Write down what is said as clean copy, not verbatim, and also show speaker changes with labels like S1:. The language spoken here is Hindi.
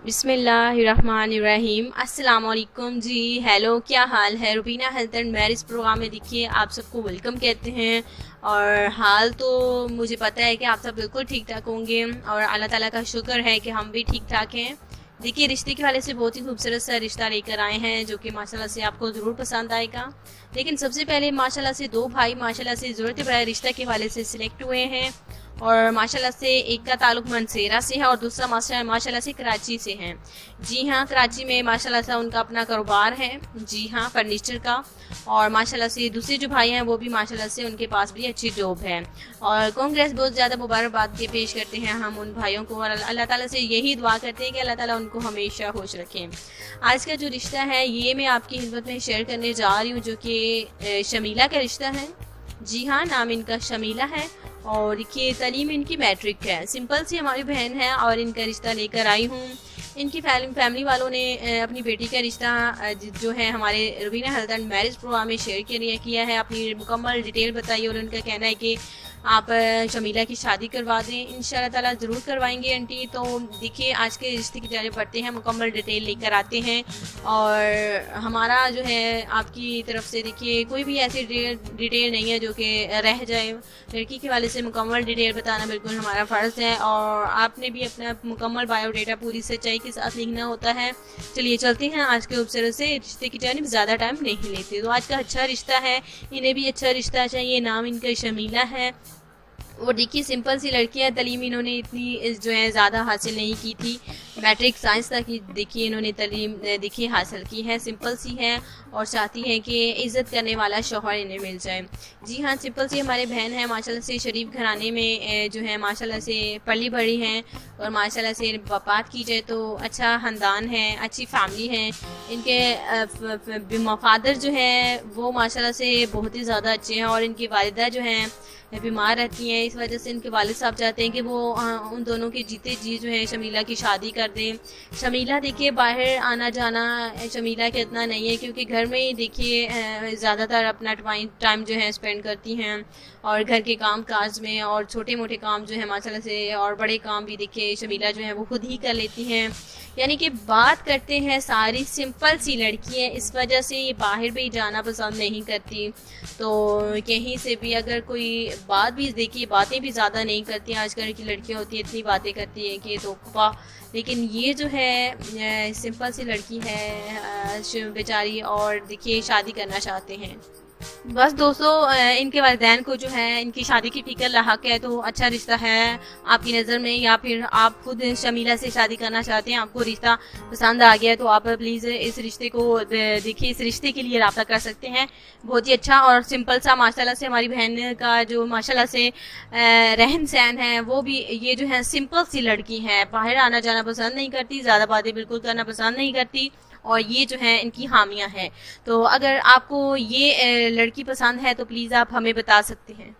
S1: बिस्मिल्लाहिर्रहमानिर्रहीम। अस्सलाम वालेकुम जी। हेलो, क्या हाल है? Rubina health and marriage program में देखिए आप सबको वेलकम कहते हैं। और हाल तो मुझे पता है कि आप सब बिल्कुल ठीक ठाक होंगे और अल्लाह ताला का शुक्र है कि हम भी ठीक ठाक हैं। देखिए, रिश्ते के वाले से बहुत ही खूबसूरत सा रिश्ता लेकर आए हैं जो कि माशाल्लाह से आपको ज़रूर पसंद आएगा। लेकिन सबसे पहले माशाल्लाह से दो भाई माशाल्लाह से ज़रूरत बड़ा रिश्ता के वाले से सिलेक्ट हुए हैं और माशाल्लाह से एक का ताल्लुक मनसेरा से है और दूसरा माशाल्लाह से कराची से है। जी हाँ, कराची में माशाल्लाह से उनका अपना कारोबार है। जी हाँ, फर्नीचर का। और माशाल्लाह से दूसरे जो भाई हैं वो भी माशाल्लाह से उनके पास भी अच्छी जॉब है। और कांग्रेस बहुत ज़्यादा मुबारकबाद के पेश करते हैं हम उन भाइयों को और अल्लाह ताला से यही दुआ करते हैं कि अल्लाह ताला उनको हमेशा खुश रखें। आज का जो रिश्ता है ये मैं आपकी खिदमत में शेयर करने जा रही हूँ, जो कि शमीला का रिश्ता है। जी हाँ, नाम इनका शमीला है और देखिए तालीम इनकी मैट्रिक है। सिंपल सी हमारी बहन है और इनका रिश्ता लेकर आई हूँ। इनकी फैमिली वालों ने अपनी बेटी का रिश्ता जो है हमारे Rubina health and marriage program में शेयर किया है। अपनी मुकम्मल डिटेल बताई और उनका कहना है कि आप शमीला की शादी करवा दें। इंशाल्लाह ताला ज़रूर करवाएंगे आंटी। तो देखिए, आज के रिश्ते की जाने पढ़ते हैं, मुकम्मल डिटेल लेकर आते हैं। और हमारा जो है आपकी तरफ से देखिए कोई भी ऐसी डिटेल नहीं है जो कि रह जाए। लड़की के वाले से मुकम्मल डिटेल बताना बिल्कुल हमारा फ़र्ज़ है और आपने भी अपना मुकम्मल बायोडाटा पूरी सच्चाई के साथ लिखना होता है। चलिए चलते हैं आज के उपसर से रिश्ते की जानिब। ज़्यादा टाइम नहीं लेते। तो आज का अच्छा रिश्ता है, इन्हें भी अच्छा रिश्ता चाहिए। नाम इनका शमीला है और देखिए सिंपल सी लड़की है। तालीम इन्होंने इतनी जो है ज़्यादा हासिल नहीं की थी, मैट्रिक साइंस तक देखिए इन्होंने तालीम देखिए हासिल की है। सिंपल सी है और चाहती हैं कि इज़्ज़त करने वाला शौहर इन्हें मिल जाए। जी हाँ, सिंपल सी हमारे बहन है। माशाल्लाह से शरीफ घराने में जो है माशाल्लाह से पली बड़ी हैं और माशाल्लाह से बात की जाए तो अच्छा ख़ानदान है, अच्छी फैमिली है। इनके फादर जो है वो माशाल्लाह से बहुत ही ज़्यादा अच्छे हैं और इनकी वालिदा जो हैं बीमार रहती हैं। इस वजह से इनके वालिद साहब चाहते हैं कि वो उन दोनों के जीते जी जो है शमीला की शादी कर दें। शमीला देखिए बाहर आना जाना शमीला के इतना नहीं है क्योंकि घर में ही देखिए ज़्यादातर अपना टाइम जो है स्पेंड करती हैं और घर के काम काज में और छोटे मोटे काम जो है माशाल्लाह से और बड़े काम भी देखिए शमीला जो है वो खुद ही कर लेती हैं। यानी कि बात करते हैं सारी सिंपल सी लड़की है, इस वजह से ये बाहर भी जाना पसंद नहीं करती। तो कहीं से भी अगर कोई बात भी देखिए बातें भी ज़्यादा नहीं करती। आजकल की लड़कियां होती है इतनी बातें करती है कि तो लेकिन ये जो है सिंपल सी लड़की है बेचारी और देखिए शादी करना चाहते हैं। बस दोस्तों, इनके वालिदैन को जो है इनकी शादी की फिक्र लाहक है। तो अच्छा रिश्ता है आपकी नज़र में या फिर आप खुद शमीला से शादी करना चाहते हैं, आपको रिश्ता पसंद आ गया तो आप प्लीज़ इस रिश्ते को देखिए, इस रिश्ते के लिए रब्ता कर सकते हैं। बहुत ही अच्छा और सिंपल सा माशाल्लाह से हमारी बहन का जो माशाल्लाह से रहन सहन है वो भी ये जो है सिंपल सी लड़की है। बाहर आना जाना पसंद नहीं करती, ज़्यादा बातें बिल्कुल करना पसंद नहीं करती और ये जो है इनकी हामियां हैं। तो अगर आपको ये लड़की पसंद है तो प्लीज़ आप हमें बता सकते हैं।